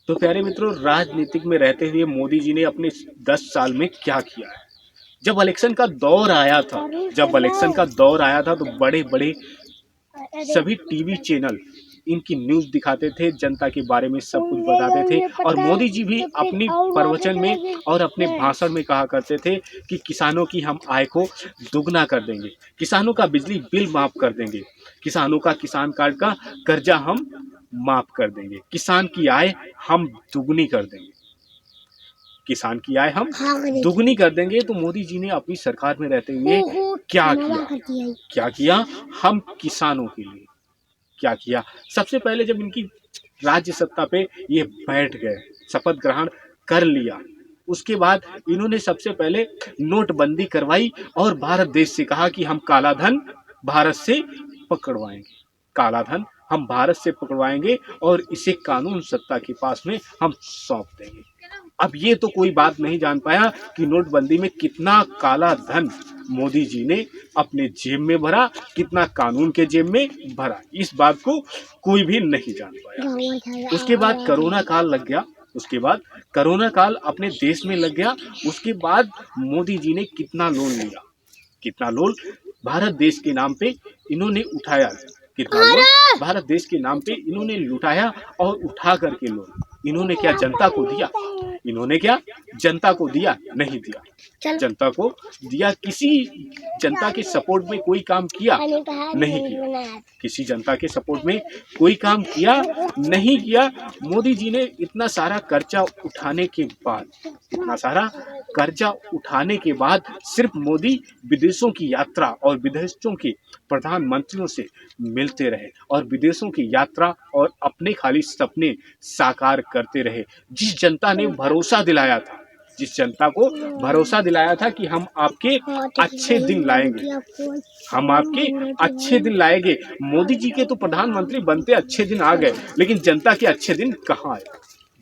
तो प्यारे मित्रों, राजनीतिक में रहते हुए मोदी जी ने अपने 10 साल में क्या किया है। जब इलेक्शन का दौर आया था तो बड़े बड़े सभी टीवी चैनल इनकी न्यूज दिखाते थे, जनता के बारे में सब कुछ बताते थे। और मोदी जी भी अपनी प्रवचन में और अपने भाषण में कहा करते थे कि किसानों की हम आय को दुगना कर देंगे, किसानों का बिजली बिल माफ कर देंगे, किसानों का किसान कार्ड का कर्जा हम माफ कर देंगे, किसान की आय हम दुगनी कर देंगे, किसान की आय हम दुगनी कर देंगे। तो मोदी जी ने अपनी सरकार में रहते हुए क्या किया, हम किसानों के लिए क्या किया। सबसे पहले जब इनकी राज्य सत्ता पे ये बैठ गए, शपथ ग्रहण कर लिया, उसके बाद इन्होंने सबसे पहले नोटबंदी करवाई और भारत देश से कहा कि हम काला धन भारत से पकड़वाएंगे, काला धन हम भारत से पकड़वाएंगे और इसे कानून सत्ता के पास में हम सौंप देंगे। अब ये तो कोई बात नहीं जान पाया कि नोटबंदी में कितना काला धन मोदी जी ने अपने जेब में भरा, कितना कानून के जेब में भरा, इस बात को कोई भी नहीं जान पाया। उसके बाद कोरोना काल लग गया, उसके बाद कोरोना काल अपने देश में लग गया। उसके बाद मोदी जी ने कितना लोन लिया, कितना लोन भारत देश के नाम पे इन्होंने उठाया, कितना लोन भारत देश के नाम पे इन्होंने लुटाया। और उठा करके लोन इन्होंने क्या जनता को दिया, इन्होंने क्या जनता को दिया, नहीं दिया। जनता को दिया, किसी जनता के सपोर्ट में कोई काम किया, नहीं किया, किसी जनता के सपोर्ट में कोई काम किया, नहीं किया। मोदी जी ने इतना सारा कर्जा उठाने के बाद, इतना सारा कर्जा उठाने के बाद सिर्फ मोदी विदेशों की यात्रा और विदेशों के प्रधानमंत्रियों से मिलते रहे और विदेशों की यात्रा और अपने खाली सपने साकार करते रहे। जिस जनता ने भरोसा दिलाया था, जिस जनता को भरोसा दिलाया था कि हम आपके अच्छे दिन लाएंगे, हम आपके अच्छे दिन लाएंगे। मोदी जी के तो प्रधानमंत्री बनते अच्छे दिन आ गए, लेकिन जनता के अच्छे दिन कहाँ आए,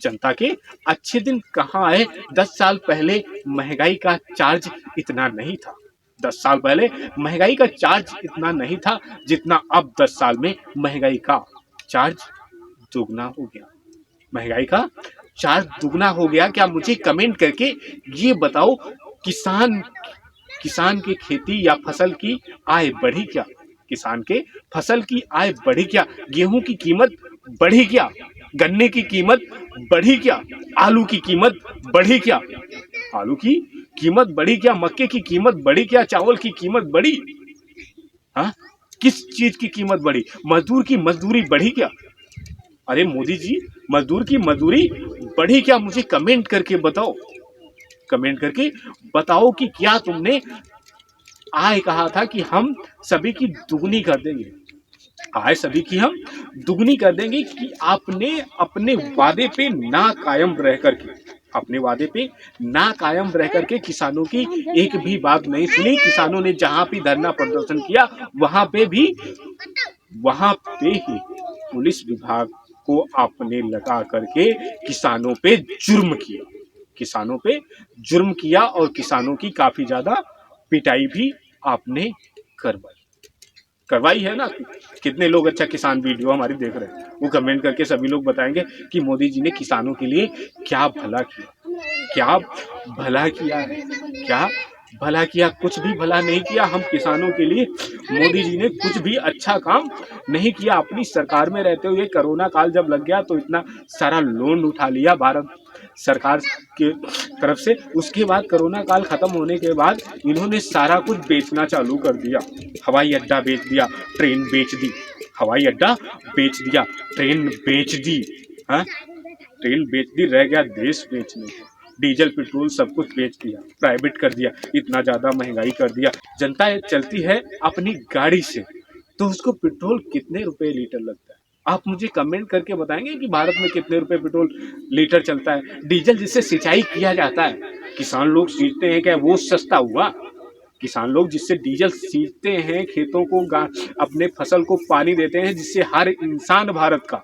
जनता के अच्छे दिन कहाँ आए। 10 साल पहले महंगाई का चार्ज इतना नहीं था, 10 साल पहले महंगाई का चार्ज इतना नहीं था जितना अब 10 साल में महंगाई का चार्ज दुगना हो गया, महंगाई का चार्ज दुगना हो गया। क्या मुझे कमेंट करके ये बताओ, किसान किसान की खेती या फसल की आय बढ़ी क्या, किसान के फसल की आय बढ़ी क्या, गेहूं की कीमत बढ़ी क्या, गन्ने की कीमत बढ़ी क्या, आलू की कीमत बढ़ी क्या, आलू की कीमत बढ़ी क्या, मक्के की कीमत बढ़ी क्या, चावल की कीमत बढ़ी, हाँ किस चीज की कीमत बढ़ी, मजदूर की मजदूरी बढ़ी क्या। अरे मोदी जी, मजदूर की मजदूरी बढ़ी क्या, मुझे कमेंट करके बताओ, कमेंट करके बताओ कि क्या तुमने आय कहा था कि हम सभी की दुगनी कर देंगे, आय सभी की हम दुगनी कर देंगे, कि आपने अपने वादे पे ना कायम रह करके, अपने वादे पे ना कायम रह करके किसानों की एक भी बात नहीं सुनी। किसानों ने जहां भी धरना प्रदर्शन किया वहां पे ही पुलिस विभाग को आपने लगा करके किसानों पे जुर्म किया, किसानों पे जुर्म किया और किसानों की काफी ज्यादा पिटाई भी आपने करवाई है ना। कितने लोग अच्छा किसान वीडियो हमारी देख रहे हैं, वो कमेंट करके सभी लोग बताएंगे कि मोदी जी ने किसानों के लिए क्या भला किया, क्या भला किया है, क्या भला किया, कुछ भी भला नहीं किया। हम किसानों के लिए मोदी जी ने कुछ भी अच्छा काम नहीं किया। अपनी सरकार में रहते हुए कोरोना काल जब लग गया तो इतना सारा लोन उठा लिया भारत सरकार के तरफ से। उसके बाद कोरोना काल खत्म होने के बाद इन्होंने सारा कुछ बेचना चालू कर दिया, हवाई अड्डा बेच दिया, ट्रेन बेच दी, हवाई अड्डा बेच दिया, ट्रेन बेच दी, हाँ ट्रेन बेच दी, रह गया देश बेचने को। डीजल पेट्रोल सब कुछ बेच दिया, प्राइवेट कर दिया, इतना ज्यादा महंगाई कर दिया। जनता चलती है अपनी गाड़ी से तो उसको पेट्रोल कितने रुपए लीटर लगता है, आप मुझे कमेंट करके बताएंगे कि भारत में कितने रुपए पेट्रोल लीटर चलता है। डीजल जिससे सिंचाई किया जाता है, किसान लोग सींचते हैं, क्या वो सस्ता हुआ, किसान लोग जिससे डीजल सींचते हैं, खेतों को अपने फसल को पानी देते हैं, जिससे हर इंसान भारत का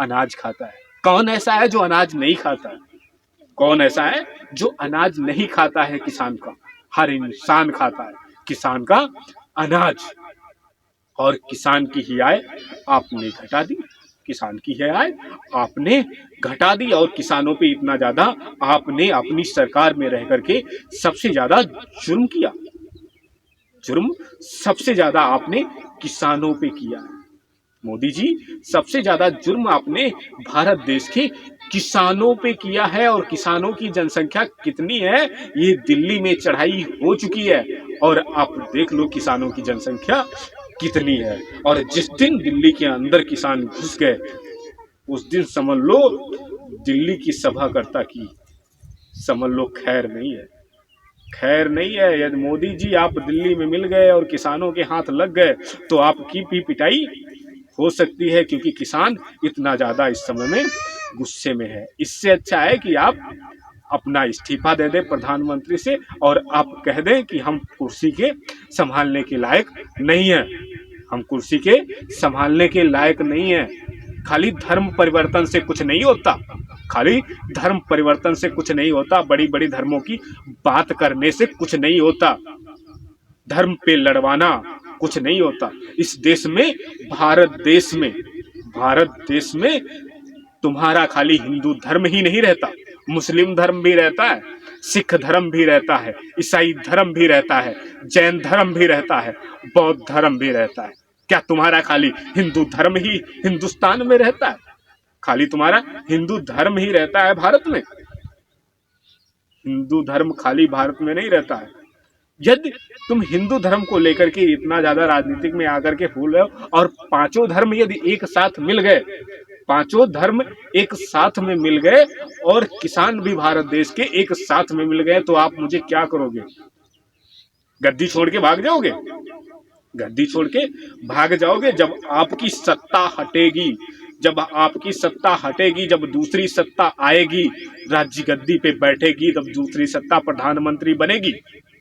अनाज खाता है। कौन ऐसा है जो अनाज नहीं खाता है, कौन ऐसा है जो अनाज नहीं खाता है, किसान का हर इंसान खाता है किसान का अनाज। और किसान की ही आय आपने घटा दी, किसान की है आय, आपने घटा दी और किसानों पे इतना ज्यादा आपने अपनी सरकार में रह करके सबसे ज्यादा जुर्म किया। जुर्म सबसे ज्यादा आपने किसानों पे किया है मोदी जी। सबसे ज्यादा जुर्म आपने भारत देश के किसानों पे किया है। और किसानों की जनसंख्या कितनी है ये दिल्ली में चढ़ाई हो चुकी है, और आप देख लो किसानों की जनसंख्या कितनी है। और जिस दिन दिल्ली के अंदर किसान घुस गए उस दिन समझ लो दिल्ली की सभाकर्ता की समझ लो खैर नहीं है, खैर नहीं है। यदि मोदी जी आप दिल्ली में मिल गए और किसानों के हाथ लग गए तो आपकी भी पिटाई हो सकती है, क्योंकि किसान इतना ज्यादा इस समय में गुस्से में है। इससे अच्छा है कि आप अपना इस्तीफा दे दें प्रधानमंत्री से और आप कह दें कि हम कुर्सी के संभालने के लायक नहीं है, हम कुर्सी के संभालने के लायक नहीं है। खाली धर्म परिवर्तन से कुछ नहीं होता, खाली धर्म परिवर्तन से कुछ नहीं होता, बड़ी बड़ी धर्मों की बात करने से कुछ नहीं होता, धर्म पे लड़वाना कुछ नहीं होता। इस देश में भारत देश में तुम्हारा खाली हिंदू धर्म ही नहीं रहता, मुस्लिम धर्म भी रहता है, सिख धर्म भी रहता है, ईसाई धर्म भी रहता है, जैन धर्म भी रहता है, बौद्ध धर्म भी रहता है। क्या तुम्हारा खाली हिंदू धर्म ही हिंदुस्तान में रहता है? खाली तुम्हारा हिंदू धर्म ही रहता है भारत में? हिंदू धर्म खाली भारत में नहीं रहता है। यदि तुम हिंदू धर्म को लेकर के इतना ज्यादा राजनीतिक में आकर के फूल रहे हो और पांचों धर्म यदि एक साथ मिल गए, पांचों धर्म एक साथ में मिल गए और किसान भी भारत देश के एक साथ में मिल गए, तो आप मुझे क्या करोगे? गद्दी छोड़ के भाग जाओगे? गद्दी छोड़ के भाग जाओगे? जब आपकी सत्ता हटेगी, जब आपकी सत्ता हटेगी, जब दूसरी सत्ता आएगी, राज्य गद्दी पे बैठेगी, तब दूसरी सत्ता प्रधानमंत्री बनेगी,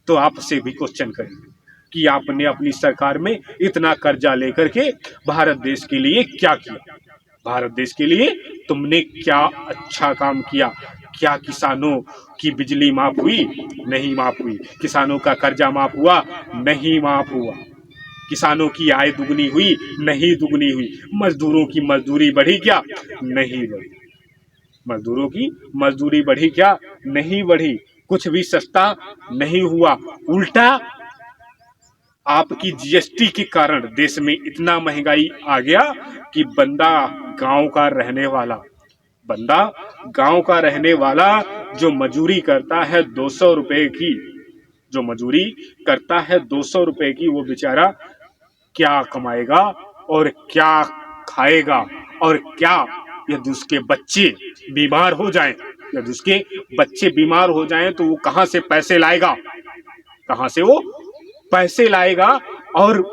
तो आपसे भी क्वेश्चन करेंगे कि आपने अपनी सरकार में इतना कर्जा लेकर के भारत देश के लिए क्या किया, भारत देश के लिए तुमने क्या अच्छा काम किया? क्या किसानों की बिजली माफ हुई? नहीं माफ हुई। किसानों का कर्जा माफ हुआ? नहीं माफ हुआ। किसानों की आय दुगनी हुई? नहीं दुगनी हुई। मजदूरों की मजदूरी बढ़ी क्या? नहीं बढ़ी। मजदूरों की मजदूरी बढ़ी क्या? नहीं बढ़ी। कुछ भी सस्ता नहीं हुआ, उल्टा आपकी जीएसटी के कारण देश में इतना महंगाई आ गया कि बंदा गांव का रहने वाला जो मजूरी करता है 200 रुपए की, जो मजूरी करता है 200 रुपए की, वो बेचारा क्या कमाएगा और क्या खाएगा? और क्या यदि उसके बच्चे बीमार हो जाएं, यदि उसके बच्चे बीमार हो जाएं तो वो कहां से पैसे लाएगा? कहां से वो पैसे लाएगा? और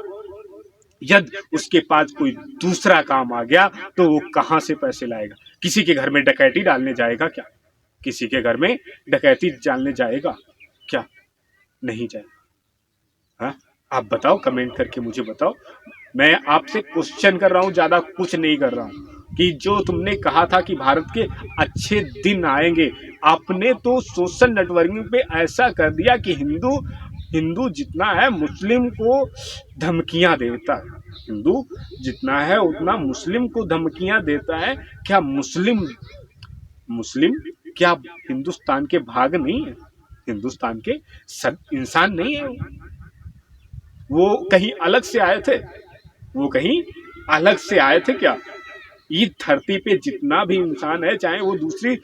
यदि उसके पास कोई दूसरा काम आ गया तो वो कहां से पैसे लाएगा? किसी के घर में डकैती डालने जाएगा क्या? किसी के घर में डकैती डालने जाएगा क्या? नहीं जाएगा। हाँ, आप बताओ, कमेंट करके मुझे बताओ। मैं आपसे क्वेश्चन कर रहा हूं, ज्यादा कुछ नहीं कर रहा हूं, कि जो तुमने कहा था कि भारत के अच्छे दिन आएंगे, आपने तो सोशल नेटवर्किंग पे ऐसा कर दिया कि हिंदू जितना है मुस्लिम को धमकियां देता है, हिंदू जितना है उतना मुस्लिम को धमकियां देता है। क्या मुस्लिम क्या हिंदुस्तान के भाग नहीं है? हिंदुस्तान के सब इंसान नहीं है? वो कहीं अलग से आए थे? वो कहीं अलग से आए थे क्या? इस धरती पे जितना भी इंसान है, चाहे वो दूसरी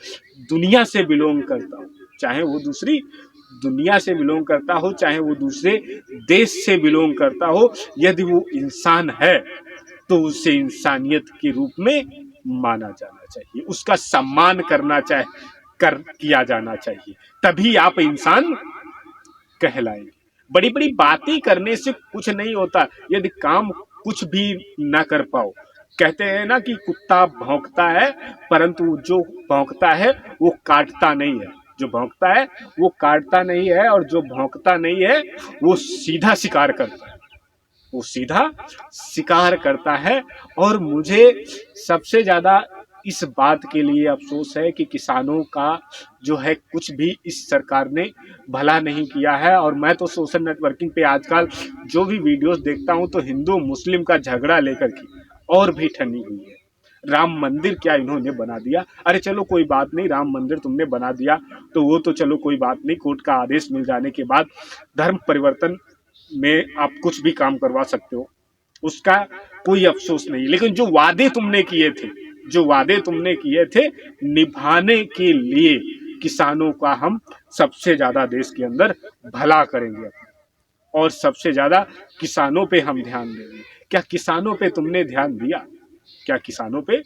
दुनिया से बिलोंग करता हो, चाहे वो दूसरी दुनिया से बिलोंग करता हो, चाहे वो दूसरे देश से बिलोंग करता हो, यदि वो इंसान है तो उसे इंसानियत के रूप में माना जाना चाहिए, उसका सम्मान किया जाना चाहिए, तभी आप इंसान कहलाएंगे। बड़ी बड़ी बातें करने से कुछ नहीं होता यदि काम कुछ भी ना कर पाओ। कहते हैं ना कि कुत्ता भौंकता है परंतु जो भौंकता है वो काटता नहीं है, जो भौंकता है वो काटता नहीं है, और जो भौंकता नहीं है वो सीधा शिकार करता है, वो सीधा शिकार करता है। और मुझे सबसे ज्यादा इस बात के लिए अफसोस है कि किसानों का जो है कुछ भी इस सरकार ने भला नहीं किया है। और मैं तो सोशल नेटवर्किंग पे आजकल जो भी वीडियोस देखता हूं तो हिंदू मुस्लिम का झगड़ा लेकर के और भी ठनी हुई है। राम मंदिर क्या इन्होंने बना दिया। अरे चलो कोई बात नहीं, राम मंदिर तुमने बना दिया तो वो तो चलो कोई बात नहीं, कोर्ट का आदेश मिल जाने के बाद धर्म परिवर्तन में आप कुछ भी काम करवा सकते हो, उसका कोई अफसोस नहीं। लेकिन जो वादे तुमने किए थे, जो वादे तुमने किए थे निभाने के लिए, किसानों का हम सबसे ज्यादा देश के अंदर भला करेंगे और सबसे ज्यादा किसानों पे हम ध्यान देंगे। क्या किसानों पे तुमने ध्यान दिया? क्या किसानों पे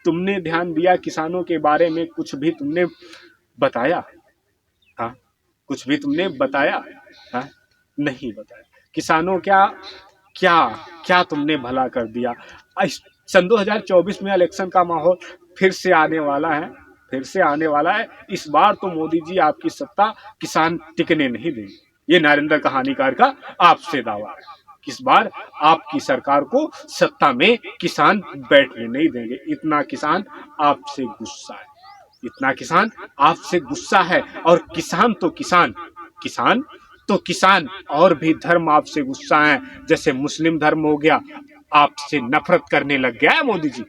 तुमने ध्यान दिया? किसानों के बारे में कुछ भी तुमने बताया? हाँ, कुछ भी तुमने बताया? हाँ, नहीं बताया। किसानों क्या क्या क्या तुमने भला कर दिया? सन 2024 में इलेक्शन का माहौल फिर से आने वाला है, फिर से आने वाला है। इस बार तो मोदी जी आपकी सत्ता किसान टिकने नहीं देंगे, ये नरेंद्र कहानीकार का आपसे दावा है। इस बार आपकी सरकार को सत्ता में किसान बैठने नहीं देंगे। इतना किसान आपसे गुस्सा है, इतना किसान आपसे गुस्सा है। और किसान तो किसान, किसान तो किसान और भी धर्म आपसे गुस्सा है। जैसे मुस्लिम धर्म हो गया, आपसे नफरत करने लग गया है मोदी जी,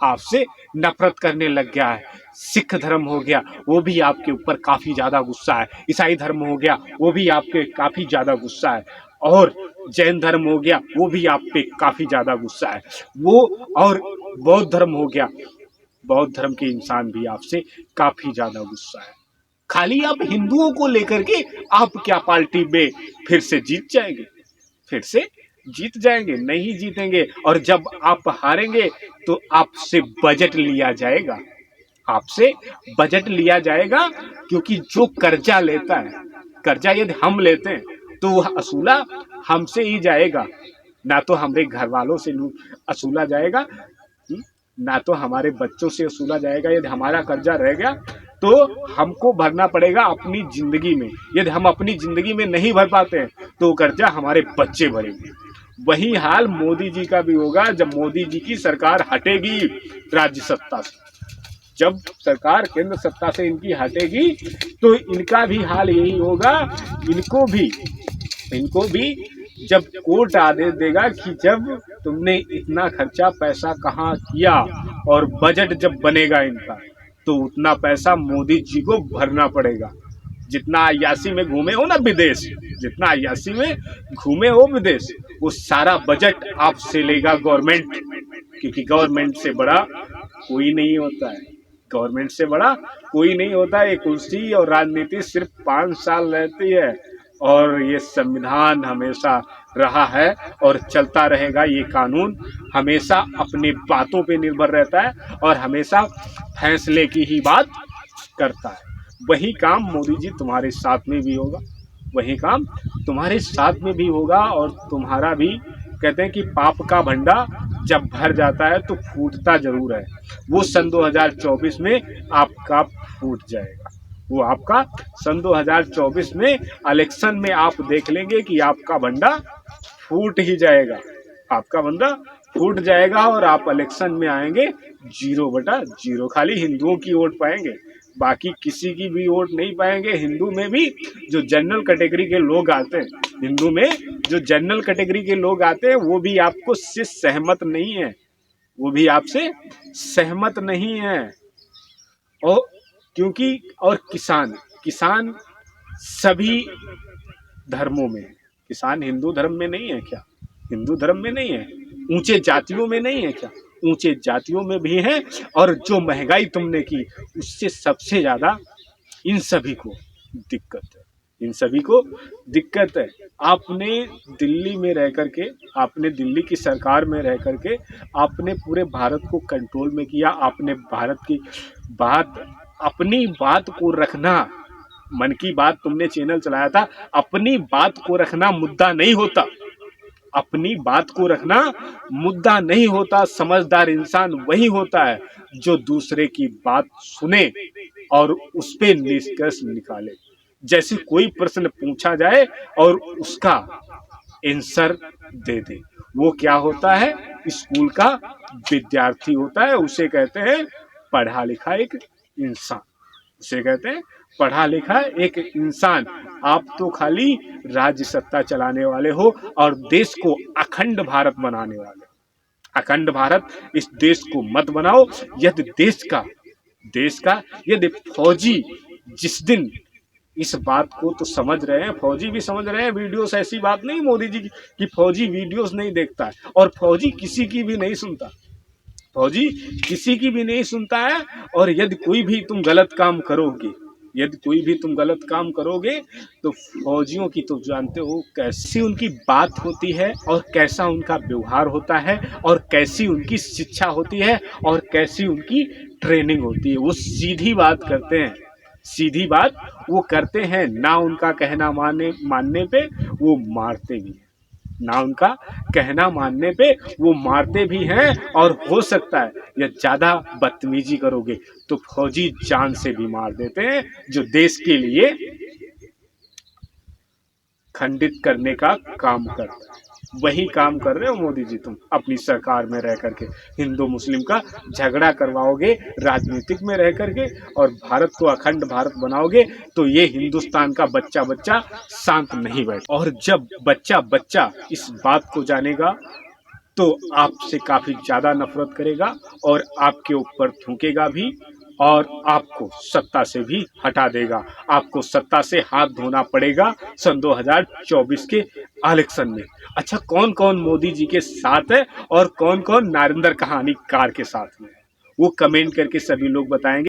आपसे नफरत करने लग गया है। सिख धर्म हो गया, वो भी आपके ऊपर काफी ज्यादा गुस्सा है। ईसाई धर्म हो गया, वो भी आपके काफी ज्यादा गुस्सा है। और जैन धर्म हो गया, वो भी आप पे काफी ज्यादा गुस्सा है। वो और बौद्ध धर्म हो गया, बौद्ध धर्म के इंसान भी आपसे काफी ज्यादा गुस्सा है। खाली आप हिंदुओं को लेकर के आप क्या पार्टी में फिर से जीत जाएंगे? फिर से जीत जाएंगे? नहीं जीतेंगे। और जब आप हारेंगे तो आपसे बजट लिया जाएगा, आपसे बजट लिया जाएगा। क्योंकि जो कर्जा लेता है, कर्जा यदि हम लेते हैं तो वह असूला हमसे ही जाएगा, ना तो हमारे घर वालों से असूला जाएगा, ना तो हमारे बच्चों से वसूला जाएगा। यदि हमारा कर्जा रह गया तो हमको भरना पड़ेगा अपनी जिंदगी में। यदि हम अपनी जिंदगी में नहीं भर पाते हैं तो कर्जा हमारे बच्चे भरेंगे। वही हाल मोदी जी का भी होगा जब मोदी जी की सरकार हटेगी राज्य सत्ता से। जब सरकार केंद्र सत्ता से इनकी हटेगी तो इनका भी हाल यही होगा। इनको भी जब कोर्ट आदेश देगा कि जब तुमने इतना खर्चा पैसा कहाँ किया और बजट जब बनेगा इनका तो उतना पैसा मोदी जी को भरना पड़ेगा। जितना अय्यासी में घूमे हो ना विदेश, जितना अय्यासी में घूमे हो विदेश, वो सारा बजट आपसे लेगा गवर्नमेंट। क्योंकि गवर्नमेंट से बड़ा कोई नहीं होता है, गवर्नमेंट से बड़ा कोई नहीं होता है। ये कुर्सी और राजनीति सिर्फ 5 साल रहती है और ये संविधान हमेशा रहा है और चलता रहेगा। ये कानून हमेशा अपनी बातों पे निर्भर रहता है और हमेशा फैसले की ही बात करता है। वही काम मोदी जी तुम्हारे साथ में भी होगा, वही काम तुम्हारे साथ में भी होगा। और तुम्हारा भी कहते हैं कि पाप का भंडा जब भर जाता है तो फूटता जरूर है। वो सन 2024 में आपका फूट जाएगा, वो आपका सन 2024 में इलेक्शन में आप देख लेंगे कि आपका भंडा फूट ही जाएगा, आपका भंडा फूट जाएगा। और आप इलेक्शन में आएंगे 0/0, खाली हिंदुओं की वोट पाएंगे, बाकी किसी की भी वोट नहीं पाएंगे। हिंदू में भी जो जनरल कैटेगरी के लोग आते हैं, हिंदू में जो जनरल कैटेगरी के लोग आते हैं वो भी आपको से सहमत नहीं है, वो भी आपसे सहमत नहीं है। और क्योंकि और किसान सभी धर्मों में, किसान हिंदू धर्म में नहीं है क्या? हिंदू धर्म में नहीं है? ऊंचे जातियों में नहीं है क्या? ऊंचे जातियों में भी है। और जो महंगाई तुमने की उससे सबसे ज्यादा इन सभी को दिक्कत है, इन सभी को दिक्कत है। आपने दिल्ली में रह करके, आपने दिल्ली की सरकार में रह करके आपने पूरे भारत को कंट्रोल में किया। आपने भारत की बात, अपनी बात को रखना, मन की बात तुमने चैनल चलाया था, अपनी बात को रखना मुद्दा नहीं होता, अपनी बात को रखना मुद्दा नहीं होता। समझदार इंसान वही होता है जो दूसरे की बात सुने और उस पे निष्कर्ष निकाले। जैसे कोई प्रश्न पूछा जाए और उसका आंसर दे दे, वो क्या होता है? स्कूल का विद्यार्थी होता है, उसे कहते हैं पढ़ा लिखा एक इंसान, उसे कहते हैं पढ़ा लिखा एक इंसान। आप तो खाली राज्य सत्ता चलाने वाले हो और देश को अखंड भारत बनाने वाले, अखंड भारत इस देश को मत बनाओ। यदि देश का यदि फौजी जिस दिन इस बात को तो समझ रहे हैं, फौजी भी समझ रहे हैं, वीडियोस ऐसी बात नहीं मोदी जी की कि फौजी वीडियोस नहीं देखता है और फौजी किसी की भी नहीं सुनता, फौजी किसी की भी नहीं सुनता है। और यदि कोई भी तुम गलत काम करोगे, यदि कोई भी तुम गलत काम करोगे तो फौजियों की तो जानते हो कैसी उनकी बात होती है और कैसा उनका व्यवहार होता है और कैसी उनकी शिक्षा होती है और कैसी उनकी ट्रेनिंग होती है। वो सीधी बात करते हैं, सीधी बात वो करते हैं, ना उनका कहना मानने पे वो मारते भी हैं, ना उनका कहना मानने पे वो मारते भी हैं। और हो सकता है या ज़्यादा बदतमीजी करोगे तो फौजी जान से भी मार देते हैं, जो देश के लिए खंडित करने का काम करता है। वही काम कर रहे हो मोदी जी तुम अपनी सरकार में रह करके, हिंदू मुस्लिम का झगड़ा करवाओगे राजनीतिक में रह करके और भारत को अखंड भारत बनाओगे तो ये हिंदुस्तान का बच्चा बच्चा शांत नहीं बैठ। और जब बच्चा बच्चा इस बात को जानेगा तो आपसे काफी ज्यादा नफरत करेगा और आपके ऊपर थूकेगा भी और आपको सत्ता से भी हटा देगा। आपको सत्ता से हाथ धोना पड़ेगा सन 2024 के इलेक्शन में। अच्छा, कौन कौन मोदी जी के साथ है और कौन कौन नरेंद्र कहानीकार के साथ में है, वो कमेंट करके सभी लोग बताएंगे।